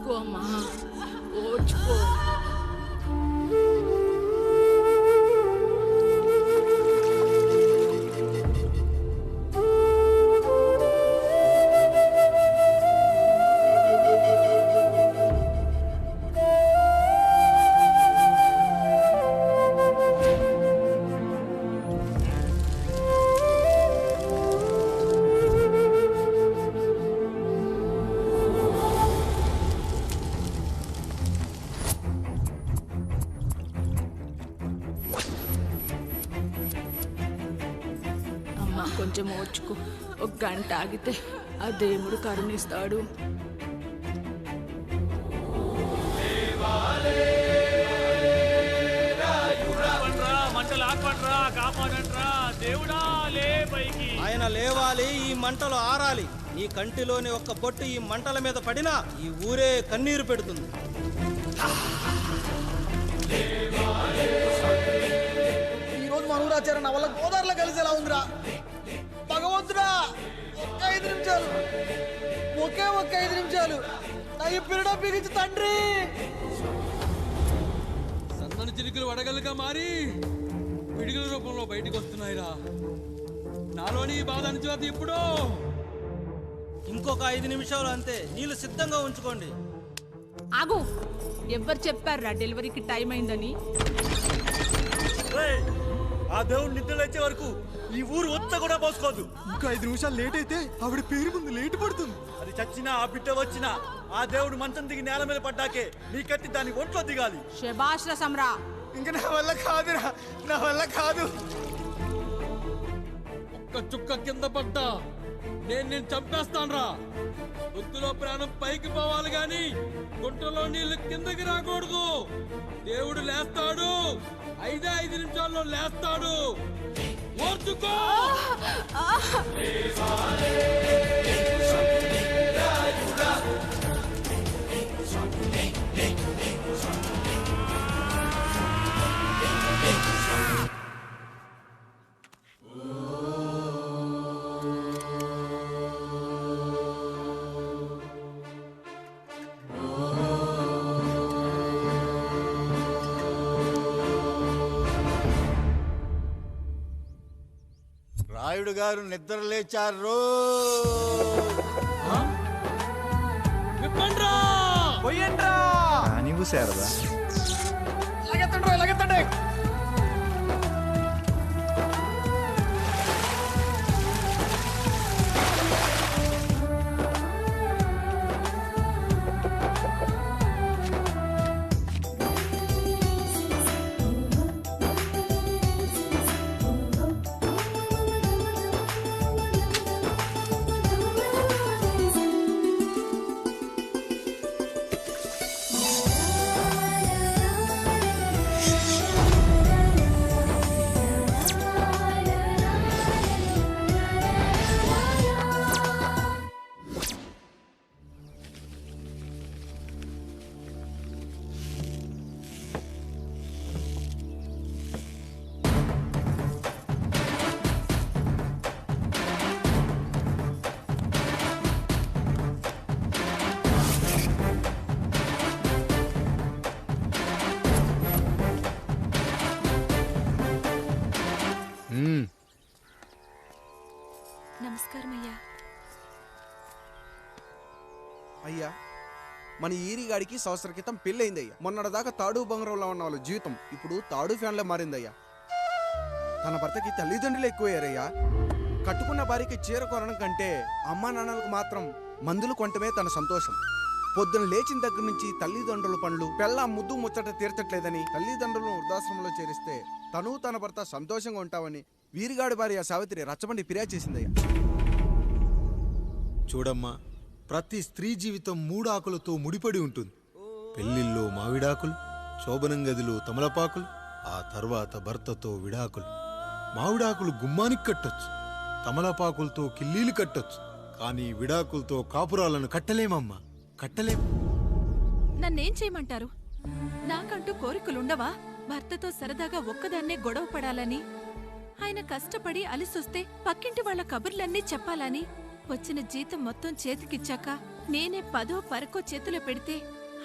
ఓర్చుకో అమ్మా, ఓర్చుకో. కొంచెం ఓర్చుకో, ఒక గంట ఆగితే ఆ దేవుడు కరుణిస్తాడు. ఆయన లేవాలి, ఈ మంటలు ఆరాలి. నీ కంటిలోని ఒక్క బొట్టు ఈ మంటల మీద పడినా ఈ ఊరే కన్నీరు పెడుతుంది. ఈరోజు మన ఊరాచారం నా వల్ల గోదావరిలో కలిసేలా ఉందిరా. భగవంతుడా, ఒక్క 5 నిమిషాలు, ఒక్క 5 నిమిషాలు నా ఈ పిల్లడ బిగించు తండ్రి. సన్నని చిలుకలు వడగలుగా మారి పిడుగుల రూపంలో బయటకు వస్తున్నాయిరా. నాలోని బాధ అనిచేది ఇప్పుడు. ఇంకొక 5 నిమిషాలు అంతే, నీళ్ళు సిద్ధంగా ఉంచుకోండి. ఆగు, ఎవ్వరు చెప్పారా డెలివరీకి టైం అయిందని? ఆ దేవుడు నిద్ర లేచే వరకు ఈ ఊరు ఒత్త కూడా పోసుకోదు. ఇంకా 5 నిమిషాలు లేట్ అయితే ఆవిడ పేరు ముందు లేట్ పడుతుంది. అది చచ్చినా ఆ బిడ్డ వచ్చినా ఆ దేవుడు మంచం దిగి నేల మీద పడ్డాకే నీ కత్తి దాని ఒంట్లో దిగాలి. శభాష్ రా సమ్రా. ఇంకా నా వల్ల కాదురా, నా వల్ల కాదు. ఒక్క చుక్క కింద పడ్డా నేను చంపేస్తానురా. గుర్తులో ప్రాణం పైకి పోవాలి గాని గుంటలో నీళ్లు కిందకి రాకూడదు. దేవుడు లేస్తాడు, 5 నిమిషాల్లో లేస్తాడు. ఓర్చుకో. రాయుడు గారు నిద్ర లేచారు. నీవు శారదా ఎలాగెత్తండి. నమస్కారం అయ్యా. అయ్యా, మన ఈరిగాడికి సంవత్సరం క్రితం పెళ్ళయిందయ్యా. మొన్నటిదాకా తాడు బంగారంలో ఉన్న వాళ్ళ జీవితం ఇప్పుడు తాడు ఫ్యాన్లో మారిందయ్యా. తన భర్తకి తల్లిదండ్రులు ఎక్కువయ్యారయ్యా. కట్టుకున్న భార్యకి చీర కొనడం కంటే అమ్మా నాన్నలకు మాత్రం మందులు కొనటమే తన సంతోషం. పొద్దున లేచిన దగ్గర నుంచి తల్లిదండ్రుల పనులు, పెళ్ళ ముద్దు ముచ్చట తీర్చట్లేదని తల్లిదండ్రులను వృద్ధాశ్రమంలో చేరిస్తే తను తన భర్త సంతోషంగా ఉంటామని వీరిగాడి భార్య సావిత్రి రచ్చబండి ఫిర్యాదు చేసిందయ్యా. చూడమ్మా, ప్రతి స్త్రీ జీవితం 3 ఆకులతో ముడిపడి ఉంటుంది. పెళ్లిల్లో మావిడాకులు, శోభనం గదిలో తమలపాకులు, ఆ తర్వాత భర్తతో విడాకులు. మావిడాకులు గుమ్మానికి కట్టొచ్చు, తమలపాకులతో కిల్లీలు కట్టొచ్చు, కానీ విడాకులతో కాపురాలను కట్టలేమమ్మా, కట్టలేం. నన్నేం చేయమంటారు? నాకంటూ కోరికలుండవా? భర్తతో సరదాగా ఒక్కదాన్నే గొడవ పడాలని, ఆయన కష్టపడి అలిసొస్తే పక్కింటి వాళ్ల కబుర్లన్నీ చెప్పాలని, వచ్చిన జీతం మొత్తం చేతికిచ్చాక నేనే 10ో 12కో చేతిలో పెడితే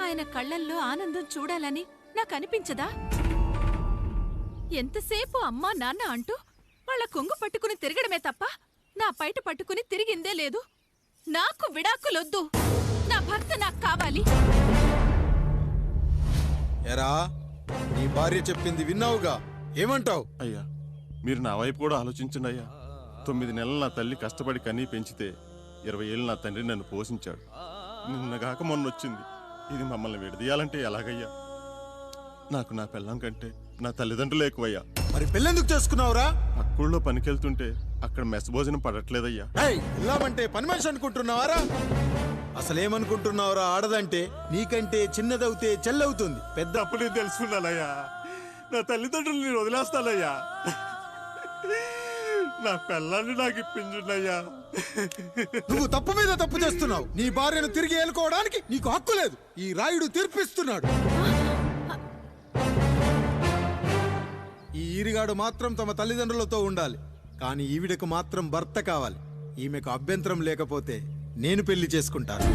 ఆయన కళ్ళల్లో ఆనందం చూడాలని నాకనిపించదా? ఎంతసేపు అమ్మా నాన్న అంటూ వాళ్ళ కొంగు పట్టుకుని తిరగడమే తప్ప నా పైట పట్టుకుని తిరిగిందే లేదు. నాకు విడాకులొద్దు, నా భర్త నాకు కావాలి. ఎరా, నీ భార్య చెప్పింది విన్నావుగా, ఏమంటావు? అయ్యా, మీరు నా వైపు కూడా ఆలోచించండి అయ్యా. 9 నెలలు నా తల్లి కష్టపడి కన్నీ పెంచితే 20 ఏళ్ళు నా తండ్రి నన్ను పోషించాడు. నిన్నగాక మొన్న వచ్చింది. ఇది మమ్మల్ని విడదీయాలంటే ఎలాగయ్యా? నాకు నా పిల్లం కంటే నా తల్లిదండ్రులు ఎక్కువయ్యా. మరి పెళ్ళెందుకు చేసుకున్నావురా? అక్కుల్లో పనికెళ్తుంటే అక్కడ మెస్ భోజనం పడట్లేదయ్యా. ఇల్లామంటే పని మనిషి అనుకుంటున్నావారా? అసలేమనుకుంటున్నావురా? ఆడదంటే నీకంటే చిన్నదవుతే చెల్లవుతుంది. పెద్ద అప్పుడే తెలుసుకున్నానయ్యా. నా తల్లిదండ్రులు నేను వదిలేస్తానయ్యా. నా పిల్లాన్ని నాకు ఇప్పించున్నాయ్యా. నువ్వు తప్పు మీద తప్పు చేస్తున్నావు. నీ భార్యను తిరిగి ఏలుకోవడానికి నీకు హక్కు లేదు. ఈ రాయుడు తీర్పిస్తున్నాడు. ఈ ఈరిగాడు మాత్రం తమ తల్లిదండ్రులతో ఉండాలి, కానీ ఈవిడకు మాత్రం భర్త కావాలి. ఈమెకు అభ్యంతరం లేకపోతే నేను పెళ్లి చేసుకుంటాను.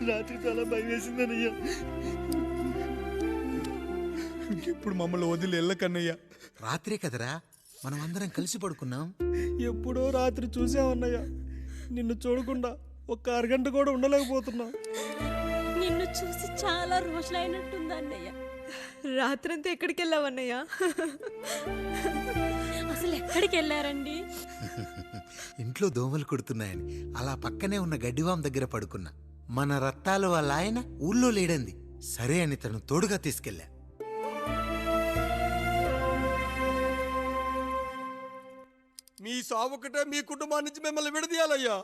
రాత్రి చాలా భయం వేసిందనయ్యా. ఇప్పుడు మమ్మల్ని వదిలి వెళ్ళకన్నయ్యా. రాత్రే కదరా మనం అందరం కలిసి పడుకున్నాం. ఎప్పుడో రాత్రి చూసామన్నయ్యా. నిన్ను చూడకుండా ఒక్క అరగంట కూడా ఉండలేకపోతున్నా. నిన్ను చూసి చాలా రోజులైనట్టుంది అన్నయ్య. రాత్రంతా ఎక్కడికి వెళ్ళావన్నయ్యా? అసలు ఎక్కడికి వెళ్ళారండి? ఇంట్లో దోమలు కుడుతున్నాయని అలా పక్కనే ఉన్న గడ్డివాం దగ్గర పడుకున్నా. మన రత్తాలు వాళ్ళ ఆయన ఊళ్ళో లేడంది. సరే అని తను తోడుగా తీసుకెళ్ళా. మీ సావుకటే మీ కుటుంబాన్ని నుంచి మిమ్మల్ని విడదీయాలయ్యా.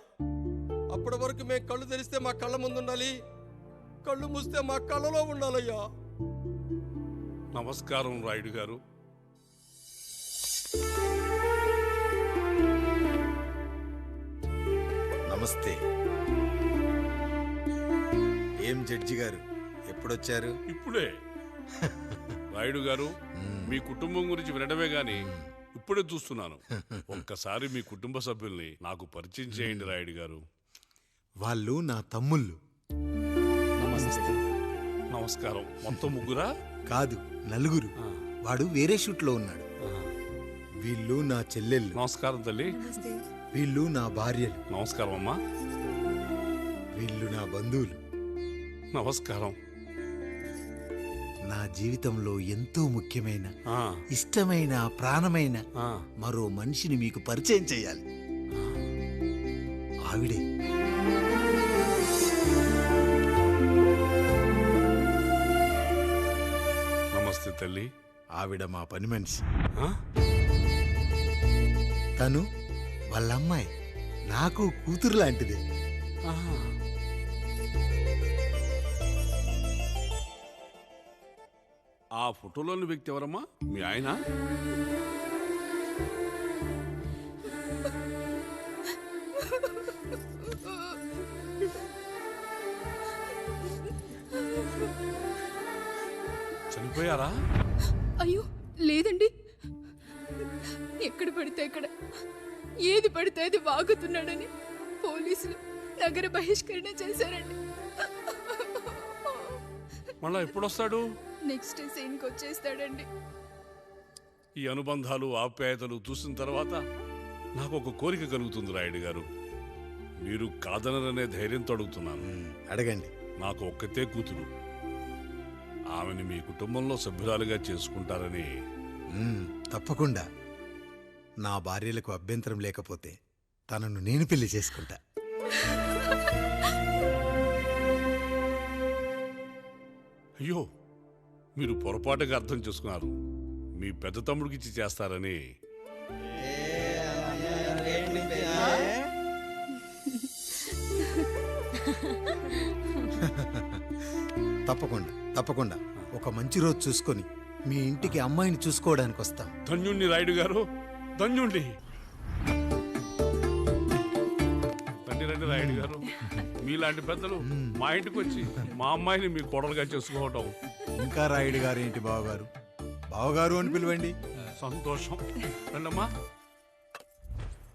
అప్పటి వరకు మేము కళ్ళు తెరిస్తే మా కళ్ళ ముందు ఉండాలి, కళ్ళు మూస్తే మా కళ్ళలో ఉండాలయ్యా. నమస్కారం రాయుడు గారు. నమస్తే. ఏం జడ్జి గారు ఎప్పుడొచ్చారు? ఇప్పుడే. రాయుడు గారు, మీ కుటుంబం గురించి వినడమే గాని ఇప్పుడే చూస్తున్నాను. ఒక్కసారి మీ కుటుంబ సభ్యుల్ని నాకు పరిచయం చేయండి రాయుడు గారు. వాళ్ళు నా తమ్ముళ్ళు. నమస్కారం. మొత్తం ముగ్గురా? కాదు, నలుగురు. వాడు వేరే షూట్లో ఉన్నాడు. వీళ్ళు నా చెల్లెళ్ళు. నమస్కారం తల్లి. వీళ్ళు నా భార్యలు. నమస్కారం అమ్మా. వీళ్ళు నా బంధువులు. నమస్కారం. నా జీవితంలో ఎంతో ముఖ్యమైన, ఇష్టమైన, ప్రాణమైన మరో మనిషిని మీకు పరిచయం చేయాలి. ఆవిడే నమస్తే తల్లి. ఆవిడ మా పని మనిషి. తను వాళ్ళ అమ్మాయి. నాకు కూతురు లాంటిదే. ఆ ఫోటోలోని వ్యక్తి ఎవరమ్మా? మీ ఆయన? చనిపోయారా? అయ్యో లేదండి. ఎక్కడ పడితే అక్కడ, ఏది పడితే అది వాగుతున్నాడని పోలీసులు నగర బహిష్కరణ చేశారండి. మళ్ళా ఎప్పుడొస్తాడు? నెక్స్ట్ సీన్కి వచ్చేస్తాడండి. ఈ అనుబంధాలు, ఆప్యాయతలు చూసిన తర్వాత నాకు ఒక కోరిక కలుగుతుంది రాయుడు గారు. మీరు కాదనరనే ధైర్యంతో అడుగుతున్నాను. అడగండి. నాకు ఒక్కతే కూతురు. ఆమెను మీ కుటుంబంలో సభ్యురాలుగా చేసుకుంటారని. తప్పకుండా. నా భార్యలకు అభ్యంతరం లేకపోతే తనను నేను పెళ్లి చేసుకుంటా. అయ్యో, మీరు పొరపాటుగా అర్థం చేసుకున్నారు. మీ పెద్ద తమ్ముడికి ఇచ్చి చేస్తారని. తప్పకుండా తప్పకుండా ఒక మంచి రోజు చూసుకొని మీ ఇంటికి అమ్మాయిని చూసుకోవడానికి వస్తాం. ధన్యుణ్ణి రాయుడు గారు, ధన్యుణ్ణి. రండి రండి రాయుడు గారు, మీలాంటి పెద్దలు మా ఇంటికి వచ్చి మా అమ్మాయిని మీ కోడలుగా చేసుకోవటం. ఇంకా రాయుడు గారు ఏంటి బావగారు, బావగారు అని పిలవండి. సంతోషం. రండమ్మా.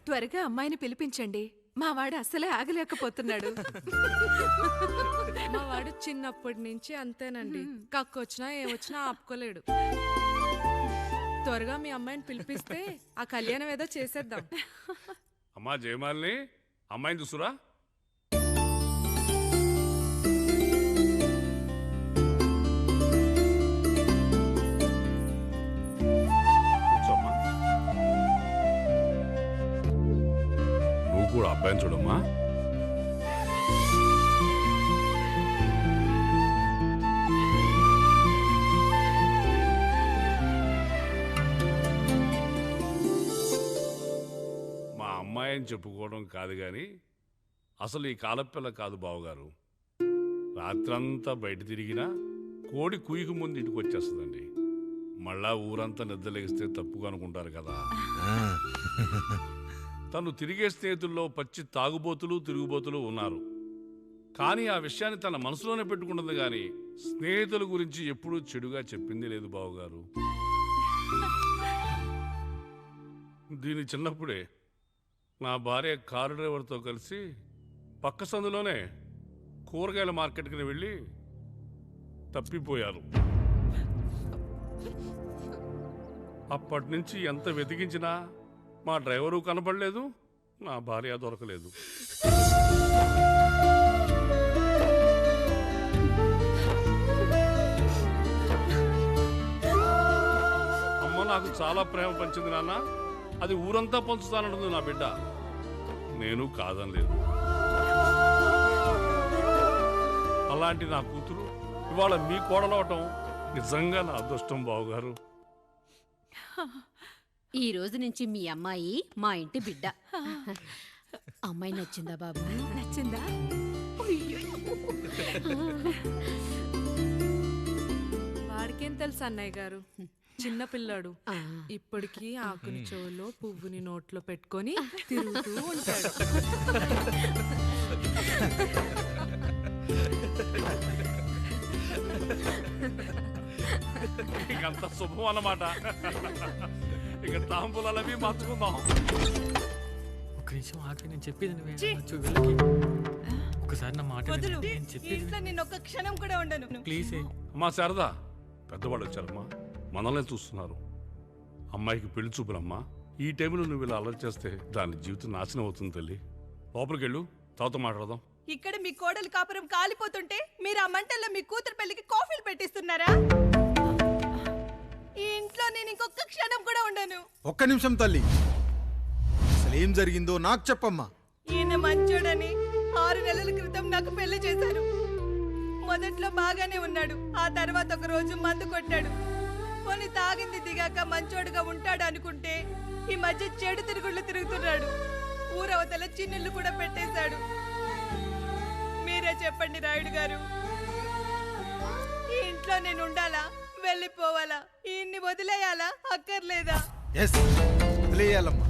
త్వరగా అమ్మాయిని పిలిపించండి, మా వాడు అసలే ఆగలేకపోతున్నాడు. మా వాడు చిన్నప్పటి నుంచి అంతేనండి, కక్కొచ్చినా ఏమొచ్చినా ఆపుకోలేడు. త్వరగా మీ అమ్మాయిని పిలిపిస్తే ఆ కళ్యాణం ఏదో చేసేద్దాం. అమ్మా జయమాలిని, అమ్మాయిని చూసురా. కూర్చోమ్మా. నువ్వు కూడా అబ్బాయిని చూడమ్మా. మా అమ్మాయి అని చెప్పుకోవడం కాదు కానీ అసలు ఈ కాలపిల్ల కాదు బావగారు. రాత్రంతా బయట తిరిగినా కోడి కుయ్యకు ముందు ఇంటికి వచ్చేస్తుందండి. మళ్ళా ఊరంతా నిద్రలేగిస్తే తప్పుగా అనుకుంటారు కదా. తను తిరిగే స్నేహితుల్లో పచ్చి తాగుబోతులు తిరుగుబోతులు ఉన్నారు. కానీ ఆ విషయాన్ని తన మనసులోనే పెట్టుకుంటుంది కానీ స్నేహితుల గురించి ఎప్పుడూ చెడుగా చెప్పింది లేదు బావగారు. దీని చిన్నప్పుడే నా భార్య కారు డ్రైవర్తో కలిసి పక్క సందులోనే కూరగాయల మార్కెట్కి వెళ్ళి తప్పిపోయారు. అప్పటి నుంచి ఎంత వెతికించినా మా డ్రైవరు కనపడలేదు, నా భార్య దొరకలేదు. అమ్మ నాకు చాలా ప్రేమ పంచింది నాన్న, అది ఊరంతా పంచుతానంటుంది నా బిడ్డ. నేను కాదనలేదు. అలాంటి నా కూతురు ఇవాళ మీ కోడలవటం నిజంగా నా అదృష్టం బావగారు. ఈ రోజు నుంచి మీ అమ్మాయి మా ఇంటి బిడ్డ. అమ్మాయి నచ్చిందా బాబు? నచ్చిందా? వాడికేం తెలుసు అన్నయ్య గారు, చిన్న పిల్లాడు. ఇప్పటికీ ఆకుని చెవులో పువ్వుని నోట్లో పెట్టుకొని తిరుగుతూ ఉంటాడు. ఇకంత శుభం అన్నమాట. ఇక తాంబూలవి మార్చుకుందాం. ఒక నిమిషం ఆగి, నేను చెప్పేది ఒకసారి నా మాట ఒక క్షణం కూడా ఉండను. ప్లీజ్. అమ్మా శారదా, పెద్దవాళ్ళు వచ్చారమ్మా, మనల్ని చూస్తున్నారు. అమ్మాయికి పెళ్లి చూపులమ్మా. ఈ టైంలో నువ్వు ఇలా అలర్ట్ చేస్తే దాని జీవితం నాశనం అవుతుంది తల్లి. లోపలికి వెళ్ళు, తర్వాత మాట్లాడదాం. ఇక్కడ మీ కోడలు కాపురం కాలిపోతుంటే మీరు ఆ మంటల్లో మీ కూతురు పెళ్లికి కాఫీలు పెట్టిస్తున్నారా? ఈ ఇంట్లో నేను ఇంకొక క్షణం కూడా ఉండను. ఒక్క నిమిషం తల్లి, అసలేం జరిగిందో నాకు చెప్పమ్మా. ఈయన మంచోడని 6 నెలల క్రితం నాకు పెళ్లి చేశారు. మొదట్లో బాగానే ఉన్నాడు, ఆ తర్వాత ఒక రోజు మందు కొట్టాడు. పోనీ తాగింది దిగాక మంచోడుగా ఉంటాడు అనుకుంటే ఈ మధ్య చెడు తిరుగుళ్ళు తిరుగుతున్నాడు. ఊరవతల చిన్నుళ్ళు కూడా పెట్టేశాడు. మీరే చెప్పండి రాయుడు గారు, ఈ ఇంట్లో నేను ఉండాలా, వెళ్ళిపోవాలా, ఈయన్ని వదిలేయాలా, అక్కర్లేదా? వదిలేయాలమ్మా.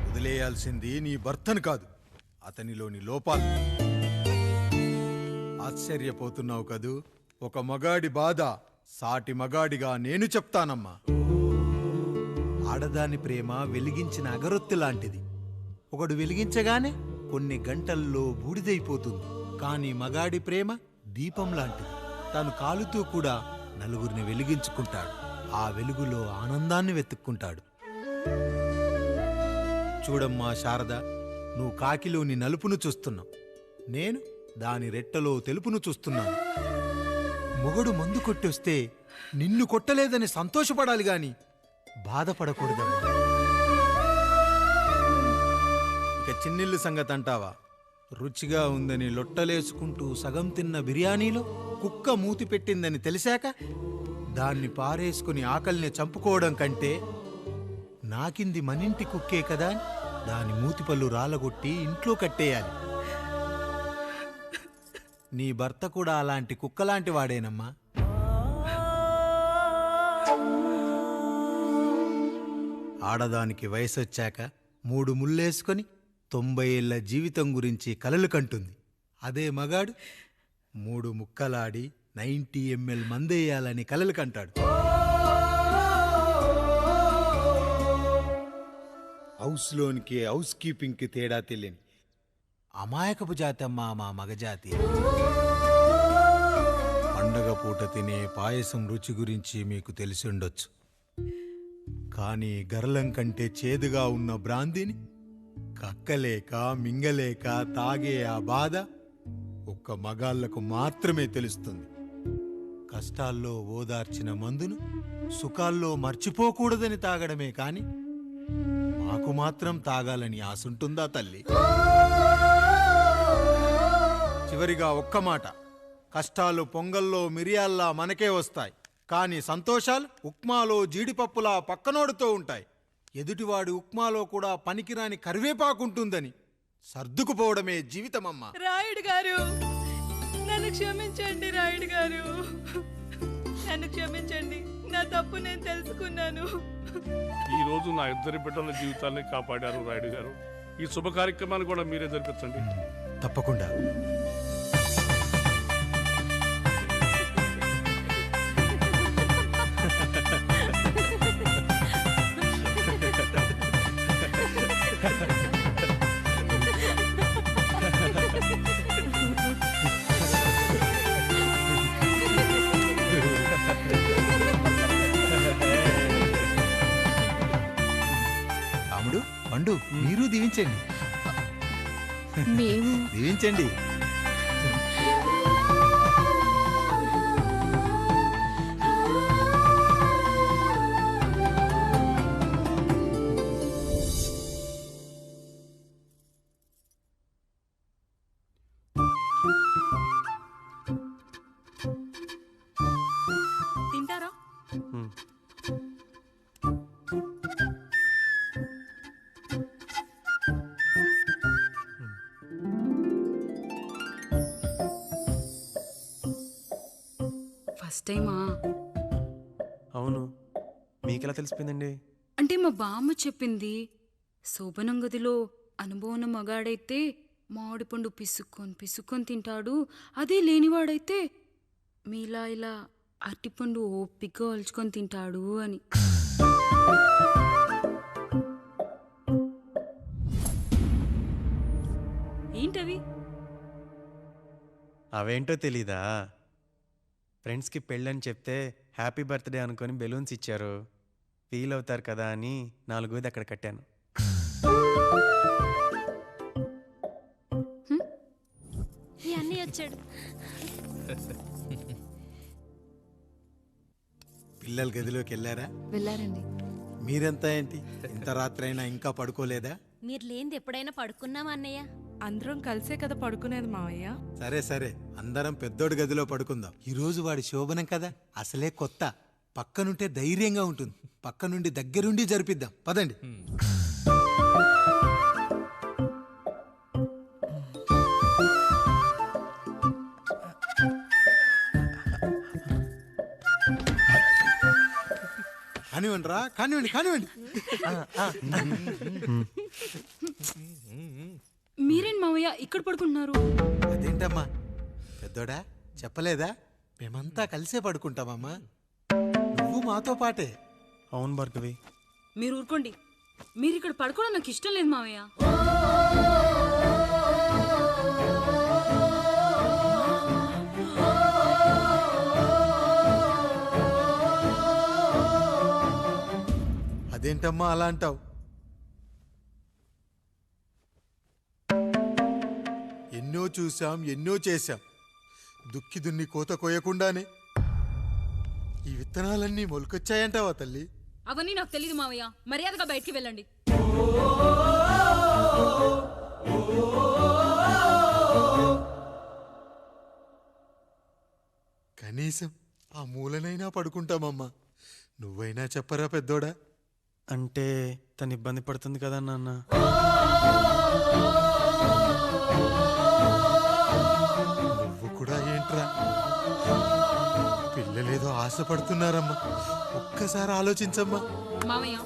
వదిలేయాల్సింది నీ భర్తను కాదు, అతనిలోని లోపాలు. ఆశ్చర్యపోతున్నావు కదూ? ఒక మగాడి బాధ సాటి మగాడిగా నేను చెప్తానమ్మా. ఆడదాని ప్రేమ వెలిగించిన అగరొత్తి లాంటిది. ఒకడు వెలిగించగానే కొన్ని గంటల్లో బూడిదైపోతుంది. కానీ మగాడి ప్రేమ దీపం లాంటిది. తాను కాలుతూ కూడా నలుగురిని వెలిగించుకుంటాడు. ఆ వెలుగులో ఆనందాన్ని వెతుక్కుంటాడు. చూడమ్మా శారద, నువ్వు కాకిలోని నలుపును చూస్తున్నావు, నేను దాని రెట్టలో తెలుపును చూస్తున్నాను. మొగడు మందు కొట్టొస్తే నిన్ను కొట్టలేదని సంతోషపడాలి, గాని బాధపడకూడదమ్మా. ఇక చిన్నిల్లు సంగతి అంటావా? రుచిగా ఉందని లొట్టలేసుకుంటూ సగం తిన్న బిర్యానీలో కుక్క మూతి పెట్టిందని తెలిసాక దాన్ని పారేసుకుని ఆకలిని చంపుకోవడం కంటే నాకింది మనింటి కుక్కే కదా అని దాని మూతిపళ్ళు రాలగొట్టి ఇంట్లో కట్టేయాలి. నీ భర్త కూడా అలాంటి కుక్కలాంటి వాడేనమ్మా. ఆడదానికి వయసొచ్చాక 3 ముళ్ళేసుకొని 90 ఏళ్ల జీవితం గురించి కలలు కంటుంది. అదే మగాడు 3 ముక్కలాడి 90 ml మందేయాలని కలలు కంటాడు. హౌస్లోనికి హౌస్ కీపింగ్కి తేడా తెలియని అమాయకపు జాతమ్మా మా మగజాతి. పండగ పూట తినే పాయసం రుచి గురించి మీకు తెలిసి ఉండొచ్చు. కానీ గరళం కంటే చేదుగా ఉన్న బ్రాందీని కక్కలేక మింగలేక తాగే ఆ బాధ ఒక్క మగాళ్లకు మాత్రమే తెలుస్తుంది. కష్టాల్లో ఓదార్చిన మందును సుఖాల్లో మర్చిపోకూడదని తాగడమే కాని మాకు మాత్రం తాగాలని ఆశుంటుందా తల్లి? చివరిగా ఒక్క మాట, కష్టాలు పొంగల్లో మిరియాల్లా మనకే వస్తాయి, కానీ సంతోషాలు ఉప్మాలో జీడిపప్పులా పక్కనోడుతో ఉంటాయి. ఎదుటివాడి ఉప్మాలో కూడా పనికిరాని కరివేపాకుంటుందని సర్దుకుపోవడమే జీవితమమ్మా. రాయుడు గారు, నన్ను క్షమించండి. రాయుడు గారు, నన్ను క్షమించండి. నా తప్పు నేను తెలుసుకున్నాను. ఈ రోజు నా 2 బిడ్డల జీవితాన్ని కాపాడారు రాయుడు గారు. ఈ శుభ కార్యక్రమాన్ని కూడా మీరే జరిపించండి. తప్పకుండా. రాముడు, పండు, మీరు దీవించండి. మేము దీవించండి. తింటారా? ఫస్ట్ టైమా? అవును, మీకెలా తెలిసిపోయిందండి? అంటే మా బామ్మ చెప్పింది. శోభనం గదిలో అనుభవం మగాడైతే మామిడిపండు పిసుక్కొని తింటాడు, అదే లేనివాడైతే మీలా ఇలా అరటిపండు ఓపిగ్గా ఒలుచుకొని తింటాడు అని. ఏంటవి? అవేంటో తెలీదా? ఫ్రెండ్స్కి పెళ్ళని చెప్తే హ్యాపీ బర్త్డే అనుకొని బెలూన్స్ ఇచ్చారు. ఫీల్ అవుతారు కదా అని 4 అక్కడ కట్టాను. ఈ అన్నీ వచ్చాడు. పిల్లల గదిలోకి వెళ్ళారా? వెళ్ళారండి. మీరెంత ఏంటి ఇంత రాత్రైనా ఇంకా పడుకోలేదా? మీరు లేనిది ఎప్పుడైనా పడుకున్నామా అన్నయ్య? అందరం కలిసే కదా పడుకునేది మావయ్య. సరే సరే, అందరం పెద్దోడి గదిలో పడుకుందాం. ఈరోజు వాడి శోభనం కదా, అసలే కొత్త. పక్కనుంటే ధైర్యంగా ఉంటుంది. పక్క నుండి దగ్గరుండి జరిపిద్దాం. పదండి. కానివ్వండి రా, కానివ్వండి కానివ్వండి. మీరేం మావయ్య ఇక్కడ పడుకుంటున్నారు? అదేంటమ్మా పెద్దోడా, చెప్పలేదా? మేమంతా కలిసే పడుకుంటామమ్మా. నువ్వు మాతో పాటే. అవును భార్గవి. మీరు ఊరుకోండి. మీరు ఇక్కడ పడుకోవడం నాకు ఇష్టం లేదు మావయ్య. అదేంటమ్మా అలా అంటావు? ఎన్నో చూశాం, ఎన్నో చేశాం. దుక్కి దున్ని కోత కోయకుండానే ఈ విత్తనాలన్నీ మొలకొచ్చాయంటావా తల్లి? అవన్నీ నాకు తెలీదు మావయ్య. మర్యాదగా బయటికి వెళ్ళండి. కనీసం ఆ మూలనైనా పడుకుంటామమ్మా. నువ్వైనా చెప్పరా పెద్దోడా. అంటే తను ఇబ్బంది పడుతుంది కదా నాన్న. నువ్వు కూడా ఏంట్రా, పిల్లలేదో ఆశపడుతున్నారమ్మా. ఒక్కసారి ఆలోచించమ్మా. మామయ్య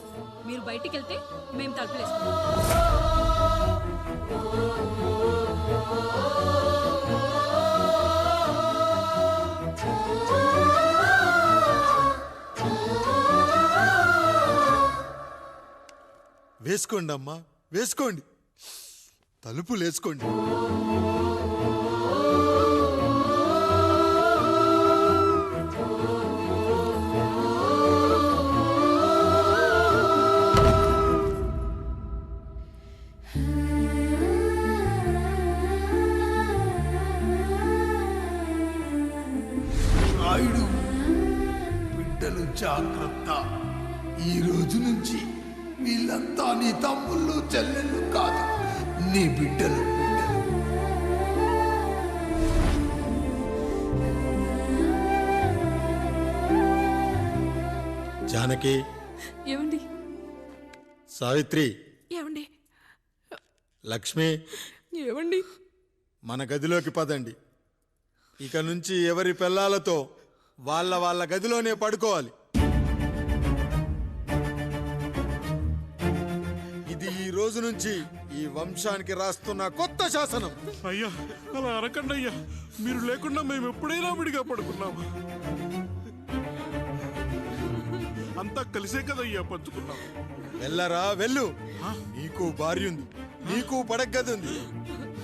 మీరు బయటికి వెళ్తే మేము తలుపులేసుకుంటాం. వేసుకోండి అమ్మా, వేసుకోండి, తలుపులు వేసుకోండి. రాయుడు, బిడ్డలు జాగ్రత్త. ఈ రోజు నుంచి వీళ్ళంతా నీ తమ్ముళ్ళు చెల్లెళ్ళు కాదు, నీ బిడ్డలు. జానకి, ఏమండి? సావిత్రి, ఏమండి? లక్ష్మి, ఏమండి? మన గదిలోకి పదండి. ఇక నుంచి ఎవరి పిల్లలతో వాళ్ళ వాళ్ళ గదిలోనే పడుకోవాలి. ఇది ఈ రోజు నుంచి ఈ వంశానికి రాస్తున్న కొత్త శాసనం. అయ్యా అలా అనకండి అయ్యా, మీరు లేకుండా మేము ఎప్పుడైనా విడిగా పడుకున్నాము. అంతా కలిసే కదయ్యా పంచుకున్నాం. వెళ్ళరా వెళ్ళు, నీకు భార్య ఉంది, నీకు పడగది ఉంది.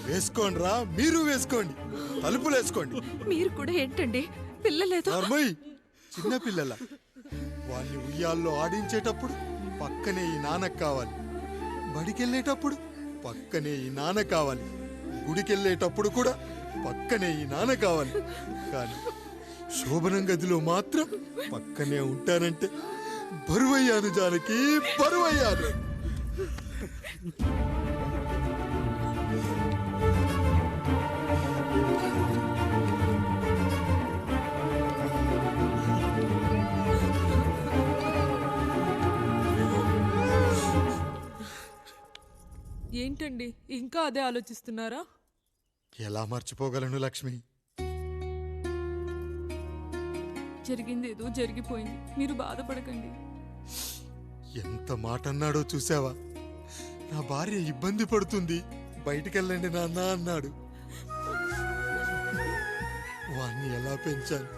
వేసుకోండిరా, మీరు వేసుకోండి, తలుపులు వేసుకోండి. మీరు కూడా ఏంటండి పిల్లలేదు? చిన్న పిల్లల వాళ్ళని ఉయ్యాల్లో ఆడించేటప్పుడు పక్కనే ఈ నాన్న కావాలి, బడికెళ్ళేటప్పుడు పక్కనే ఈ నాన్న కావాలి, గుడికెళ్ళేటప్పుడు కూడా పక్కనే ఈ నాన్న కావాలి. కానీ శోభనం గదిలో మాత్రం పక్కనే ఉంటానంటే బరువయ్యాను జానకి, బరువయ్యాను. ఏంటండి ఇంకా అదే ఆలోచిస్తున్నారా? ఎలా మర్చిపోగలను లక్ష్మి? జరిగింది ఏదో జరిగిపోయింది, మీరు బాధపడకండి. ఎంత మాట అన్నాడో చూసావా? నా భార్య ఇబ్బంది పడుతుంది, బయటికెళ్ళండి నాన్న అన్నాడు. వాణ్ణి ఎలా పెంచాను?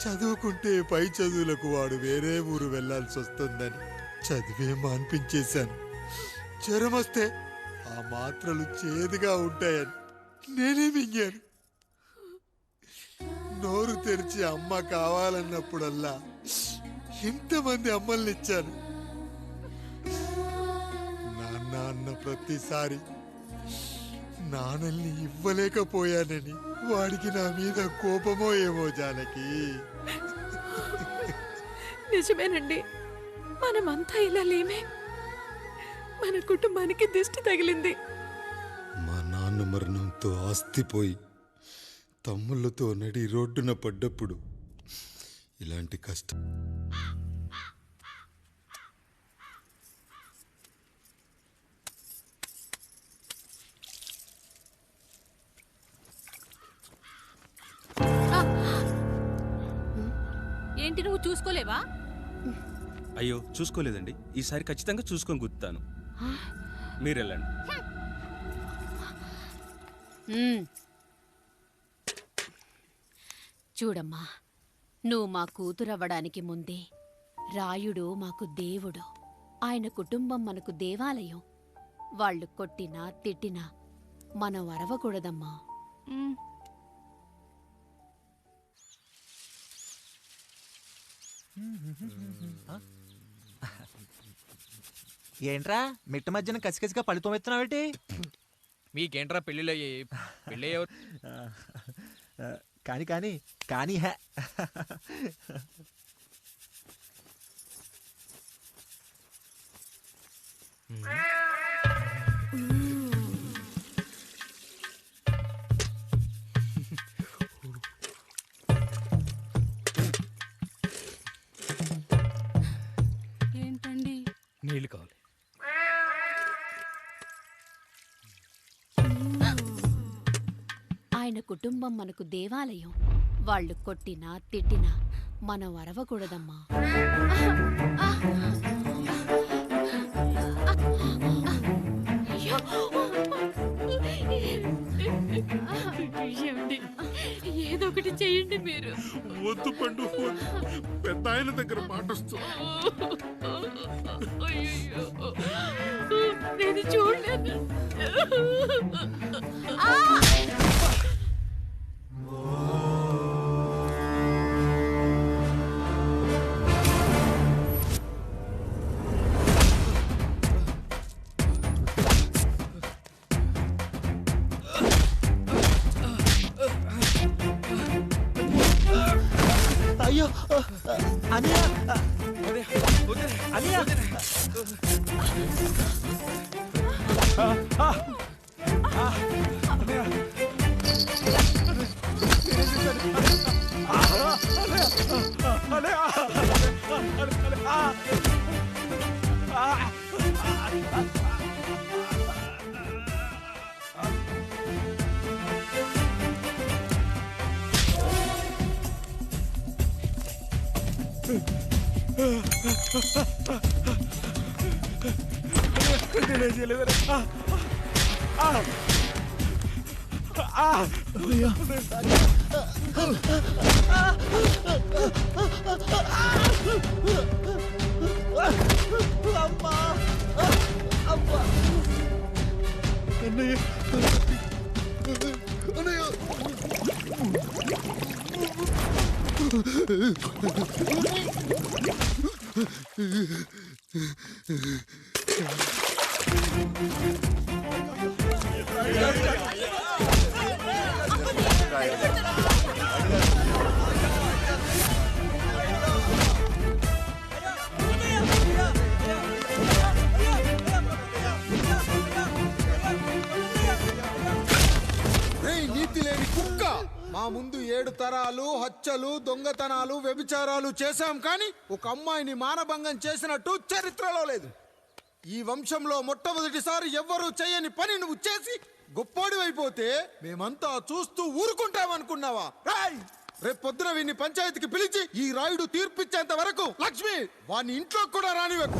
చదువుకుంటే పై చదువులకు వాడు వేరే ఊరు వెళ్లాల్సి వస్తుందని చదివే మాన్పించేశాను. జ్వరం వస్తే ఆ మాత్రలు చేదుగా ఉంటాయని నేనే మింగాను. నోరు తెరిచి అమ్మ కావాలన్నప్పుడల్లా ఎంతమంది అమ్మల్ని ఇచ్చాను. నాన్న అన్న ప్రతిసారి నాన్నల్ని ఇవ్వలేకపోయానని వాడికి నా మీద కోపమో ఏమో జానకి. నిజమేనండి, మనమంతా ఇలా లేమే. మన కుటుంబానికి దిష్టి తగిలింది. మా నాన్న మరణంతో ఆస్తిపోయి తమ్ముళ్ళతో నడి రోడ్డున పడ్డప్పుడు ఇలాంటి కష్టం. ఏంటి నువ్వు చూసుకోలేవా? అయ్యో చూసుకోలేదండి, ఈసారి ఖచ్చితంగా చూసుకొని గుర్తాను. మీరు వెళ్ళండి. చూడమ్మా, నువ్వు మా కూతురవ్వడానికి ముందే రాయుడు మాకు దేవుడు, ఆయన కుటుంబం మనకు దేవాలయం. వాళ్ళు కొట్టినా తిట్టినా మనం అరవకూడదమ్మా. ఏంట్రా మిట్ట మధ్యన కసికసిగా పళ్ళుతో ఎత్తున్నావేటి? మీకేంట్రా పెళ్ళిళ్ళు అయ్యాయి? పెళ్ళి కానీ కానీ కానీ హే నీళ్ళు కావాలి. ఆయన కుటుంబం మనకు దేవాలయం. వాళ్ళు కొట్టినా తిట్టినా మనం అరవకూడదమ్మా. ఏదో ఒకటి చెయ్యండి మీరు. వద్దు పండు, పెద్ద ఆయన దగ్గర మాటొస్తూ. నేను చూడలేదు. అయ్యో అన్నయ్య అన్నయ్య నీతి లేని కుక్క, మా ముందు 7 తరాలు హత్యలు, దొంగతనాలు, వ్యభిచారాలు చేశాం, కానీ ఒక అమ్మాయిని మానభంగం చేసినట్టు చరిత్రలో లేదు. ఈ వంశంలో మొట్టమొదటిసారి ఎవ్వరూ చేయని పని నువ్వు చేసి గొప్పోడివైపోతే మేమంతా చూస్తూ ఊరుకుంటామనుకున్నావా? రేపు పొద్దున వీడిని పంచాయతీకి పిలిచి ఈ రాయుడు తీర్పిచ్చేంత వరకు లక్ష్మి వాడిని ఇంట్లో కూడా రానివ్వకు.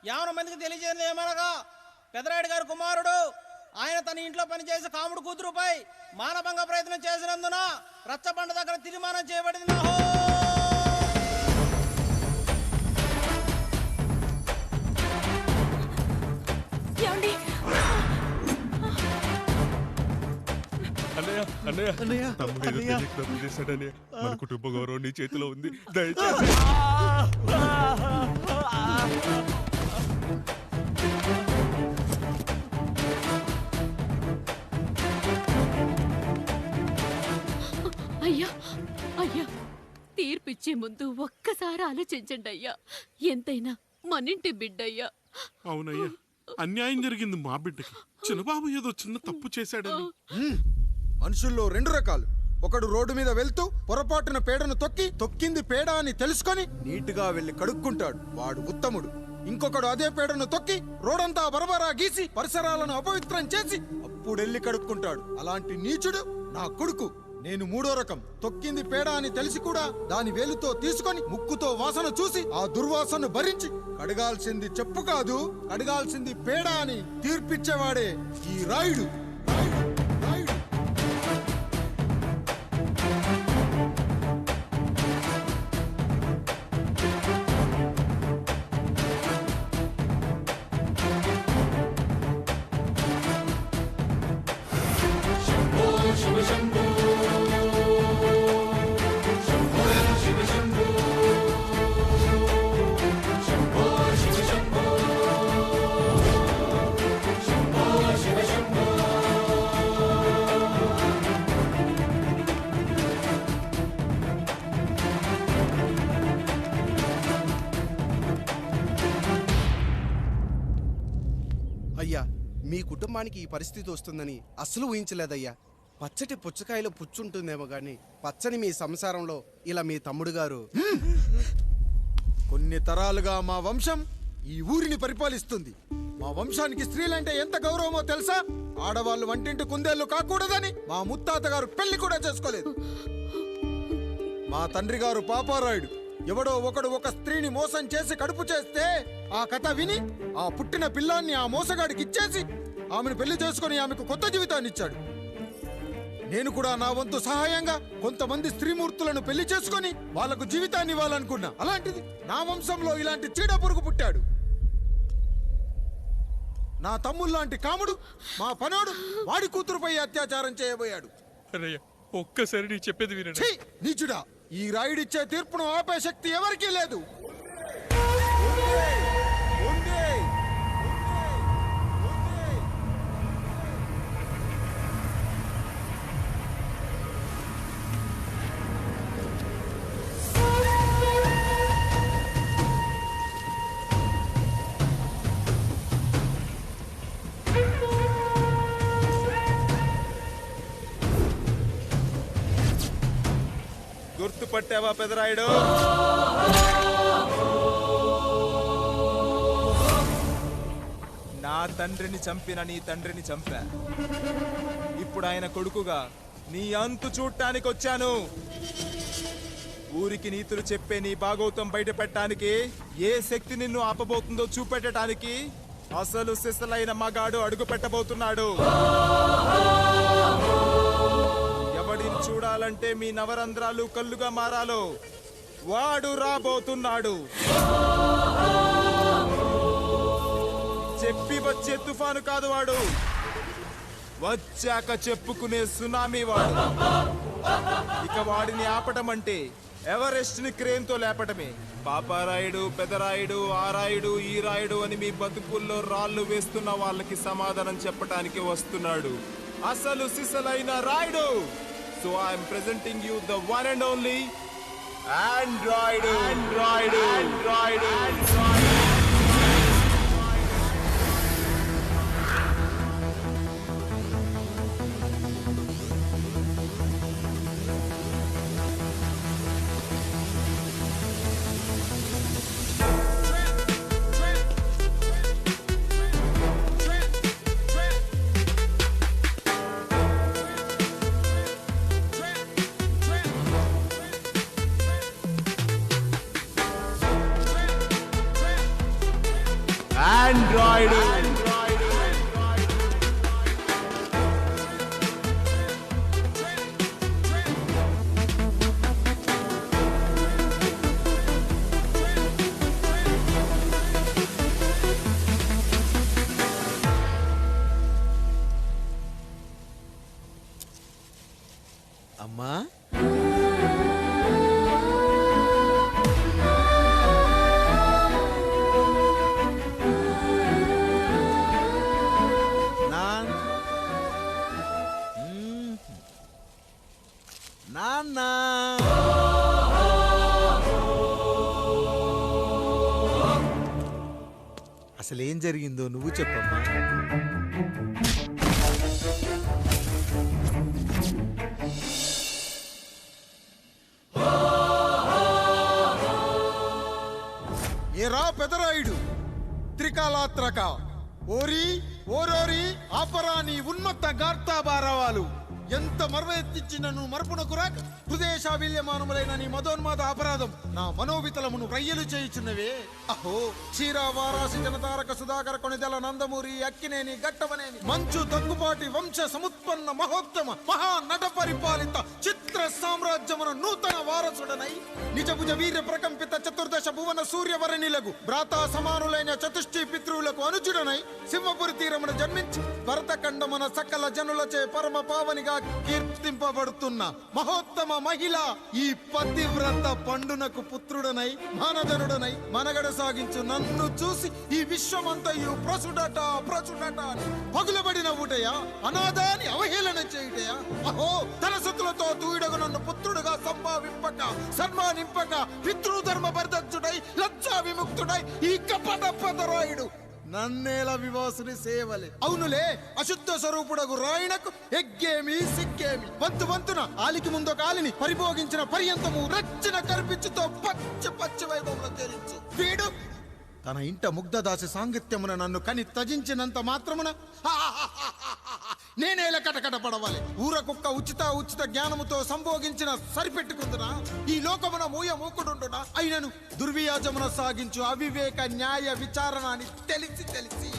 యావన మందికి తెలియజేది ఏమనగా, పెదరాయుడు గారి కుమారుడు ఆయన తన ఇంట్లో పనిచేసే కాముడు కూతురుపై మానభంగ ప్రయత్నం చేసినందున రచ్చబండ దగ్గర తీర్మానం చేయబడింది. తప్పు చేశాడని మన కుటుంబ గౌరవం నీ చేతిలో ఉంది, దయచేసి. అయ్యా అయ్యా, తీర్పిచ్చే ముందు ఒక్కసారి ఆలోచించండి అయ్యా. ఎంతైనా మనింటి బిడ్డయ్యా. అవునయ్యా, అన్యాయం జరిగింది మా బిడ్డకి. చిన్నబాబు ఏదో చిన్న తప్పు చేశాడని. మనుషుల్లో 2 రకాలు. ఒకడు రోడ్డు మీద వెళ్తూ పొరపాటున పేడను తొక్కింది పేడ అని తెలుసుకొని నీటుగా వెళ్లి కడుక్కుంటాడు, వాడు ఉత్తముడు. ఇంకొకడు అదే పేడను తొక్కి రోడంతా బరబరా గీసి పరిసరాలను అపవిత్రం చేసి అప్పుడెళ్ళి కడుక్కుంటాడు. అలాంటి నీచుడు నా కొడుకు. నేను 3వ రకం. తొక్కింది పేడ అని తెలిసి కూడా దాని వేలుతో తీసుకొని ముక్కుతో వాసన చూసి ఆ దుర్వాసనను భరించి కడగాల్సింది చెప్పు కాదు, కడగాల్సింది పేడ అని తీర్పిచ్చేవాడే ఈ రాయుడు. శంభో మీ కుటుంబానికి ఈ పరిస్థితి వస్తుందని అస్సలు ఊహించలేదయ్యా. పచ్చటి పుచ్చకాయలో పుచ్చుంటుందేమో గాని పచ్చని మీ సంసారంలో ఇలా మీ తమ్ముడు గారు కొన్ని తరాలుగా మా వంశం ఈ ఊరిని పరిపాలిస్తుంది. మా వంశానికి స్త్రీలంటే ఎంత గౌరవమో తెలుసా? ఆడవాళ్ళు వంటింటి కుందేళ్లు కాకూడదని మా ముత్తాత గారు పెళ్లి కూడా చేసుకోలేదు. మా తండ్రి గారు పాపారాయుడు ఎవడో ఒకడు ఒక స్త్రీని మోసం చేసి కడుపు చేస్తే ఆ కథ విని ఆ పుట్టిన పిల్లాన్ని ఆ మోసగాడికి ఇచ్చేసి ఆమెను పెళ్లి చేసుకుని ఆమెకు కొత్త జీవితాన్ని ఇచ్చాడు. నేను కూడా నా వంతు సహాయంగా కొంతమంది స్త్రీమూర్తులను పెళ్లి చేసుకుని వాళ్లకు జీవితాన్ని ఇవ్వాలనుకున్నా. అలాంటిది నా వంశంలో ఇలాంటి చీడ పురుగు పుట్టాడు. నా తమ్ముళ్ళలాంటి కాముడు మా పనోడు వాడి కూతురుపై అత్యాచారం చేయబోయాడు. ఒక్కసారి నీ చెప్పేది వినండి. ఛీ! నీచుడా, ఈ రాయుడిచ్చే తీర్పును ఆపే శక్తి ఎవరికీ లేదు. గుర్తుపట్టావా పెదరాయుడు? నా తండ్రిని చంపిన నీ తండ్రిని చంపా. ఇప్పుడు ఆయన కొడుకుగా నీ అంతు చూడటానికి వచ్చాను. ఊరికి నీతులు చెప్పే నీ భాగవతం బయట పెట్టడానికి, ఏ శక్తి నిన్ను ఆపబోతుందో చూపెట్టడానికి అసలు సిసలైన మగాడు అడుగు పెట్టబోతున్నాడు. ఎవడిని చూడాలంటే మీ నవరంధ్రాలు కళ్ళుగా మారాలో వాడు రాబోతున్నాడు. చెప్పి వచ్చే తుఫాను కాదు వాడు, వచ్చాక చెప్పుకునే సునామీ వాడు. ఇక వాడిని ఆపటం అంటే ఎవరెస్ట్ ని క్రేన్ తో లేపటమే. పాపారాయుడు, పెదరాయుడు, ఆ రాయుడు, ఈ రాయుడు అని మీ బతుకుల్లో రాళ్లు వేస్తున్న వాళ్ళకి సమాధానం చెప్పటానికి వస్తున్నాడు అసలు సిసలైన Rayudu. So I am presenting you the one and only Android. అమ్మా, నాన్న, అసలేం జరిగిందో నువ్వు చెప్పమ్మా. ఏరా పెదరాయుడు, త్రికాలాత్రక, ఓరి ఓరోరి ఆపరా నీ ఉన్మత్త గార్తాబారవాలు. ఎంత మర్వెత్తిచ్చినను మరపునకు రాక హృదయశావిల్యమానములైన నీ మదోన్మాద అపరాధం నా మనోవితలమును రయ్యలు చేయుచున్నవే. అహో క్షీర వారాసి జనతారక సుధాకర కొనిదెల నందమూరి అక్కినేని గట్టవనేని మంచు దగ్గుపాటి వంశ సముత్పన్న మహోత్తమ మహా నట పరిపాలిత చిత్ర సామ్రాజ్యమున నూతన వారసుడనై నిజభుజ వీర్య ప్రకంపిత చతుర్దశ భువన సూర్యవరణిలకు భ్రాతా సమానులైన చతుష్టి పితృవులకు అనుజుడనై సింహపురి తీరమున జన్మించి భరతఖండమున సకల జనులచే పరమ పావనిగా కీర్తింపబడుతున్న మహోత్తమ మహిళ ఈ పతివ్రత పండునకు పుత్రుడనై మానధనుడనై మనగడ సాగించు నన్ను చూసి ఈ విశ్వమంతయు ప్రసుడట అని పగులబడిన ఊటయా, అనాథాన్ని అవహేళన చేయుటయా. అహో తన సుతులతో తూయుడగు నన్ను పుత్రుడుగా సంభావింపక సన్మానింపక పితృధర్మ పరిదక్షుడై లజ్జా విముక్తుడై ఈ కపట పెదరాయుడు నన్నేల వివాసుని సేవలే. అవునులే, అశుద్ధ స్వరూపుడగు రాయణకు ఎగ్గేమి సిగ్గేమి. వంతున ఆలికి ముందు కాలిని పరిభోగించిన పర్యంతము రచ్చన కర్పించుతో పచ్చి వైభవంలో తేలించు. వీడు తన ఇంట ముగ్ధదాసి సాంగత్యమున నన్ను కని త్యజించినంత మాత్రమున నేనేల కటకట పడవాలి. ఊర కుక్క ఉచిత జ్ఞానముతో సంభోగించిన సరిపెట్టుకుంటున్నా ఈ లోకమున మూకుడుండునా. అయినను దుర్వ్యాజమున సాగించు అవివేక న్యాయ విచారణ అని తెలిసి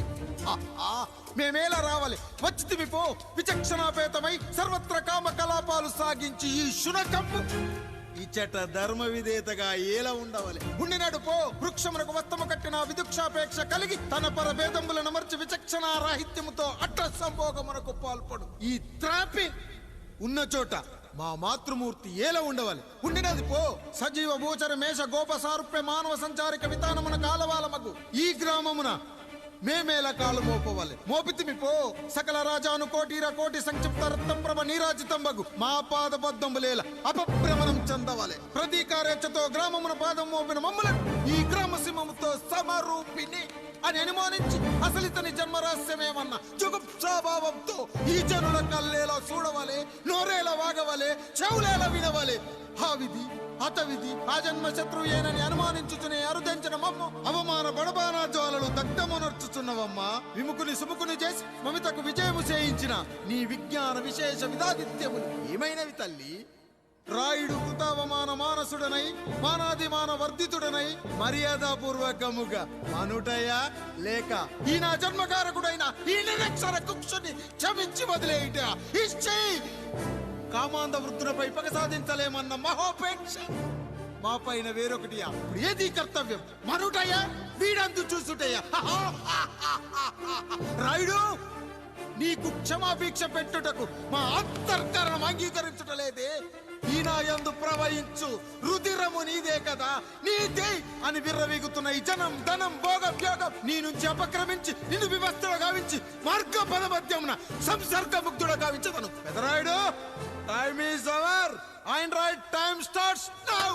మేమేలా రావాలి. వచ్చితివి పో విచక్షణాపేతమై సర్వత్ర కామ కలాపాలు సాగించి ఈ శునకమ్ము ఇచ్చట ధర్మ విధేతగా ఏలా ఉండవాలి. ఉండినాడు పో వృక్షమునకు వత్తము కట్టిన విదుక్షాపేక్ష కలిగి తన పరభేదములను మర్చి విచక్షణ రాహిత్యముతో అట్ట సంభోగమునకు పాల్పడు. ఈ త్రాపి ఉన్న చోట మా మాతృమూర్తి ఏలా ఉండవాలి. ఉండినది పో సజీవ భూచర మేష గోప సారూప్య మానవ సంచారిక విధానమున కాలవాలమగు ఈ గ్రామమున మేమేలా కాలు మోపవాలి. మోపితిమి పో సకల రాజాను కోటి సంక్షిప్త రత్నప్రభ నీరాజితంబగు మా పాదబద్ధములేల అపభ్రమణం చెందవాలి. ప్రతీకారేచ్ఛతో గ్రామమున పాదం మోపిన మమ్మలను ఈ గ్రామ సింహముతో సమరూపిణి అని అనుమానించి అసలితని జన్మరహస్యమేమన్నా జుగుప్సాభావంతో ఈ జనుల కల్లేలా చూడవాలి, నోరేలా వాగవాలి, చెవులేలా వినవాలి. ఆ విధి హతవిధి ఆ జన్మ శత్రువు ఏనని అనుమానించుచునే అరుదించిన మమ్మ అవమాన బడబానా జ్వాలలు దగ్ధమునర్చుచున్నవమ్మ. విముకుని సుముకుని చేసి మమితకు విజయము చేయించిన నీ విజ్ఞాన విశేష విధాదిత్యములు ఏమైనవి తల్లి. రాయుడు కృతావమాన మానసుడనై మానాదిమాన వర్ధితుడనై మర్యాదపూర్వకముగా మనుటయా లేక ఈ నా జన్మకారకుడైన ఈ నిరక్షర కుక్షుని క్షమించి వదిలేయుట ఇచ్చే కామాంధ వృద్ధులపై పగ సాధించలేమన్న మహోపేక్ష మా పైన వేరొకటియా. ఇప్పుడు ఏది కర్తవ్యం? మనుటయా వీడందు చూసుటయా? రాయుడు నీకు క్షమాపీక్ష పెట్టుటకు మా అంతర్కరణం అంగీకరించుటలేదే. ఈనాయందు ప్రవహించు రుధిరము నీదే కదా, నీదే అని విర్రవీగుతున్న ఈ జనం ధనం భోగభ్యోగం నీ నుంచి అపక్రమించి నిన్ను వివస్థలో గావించి మార్గ పదమధ్యమున సంసర్గముగ్ధుడ గావించదను. Pedarayudu time is over and right time starts now.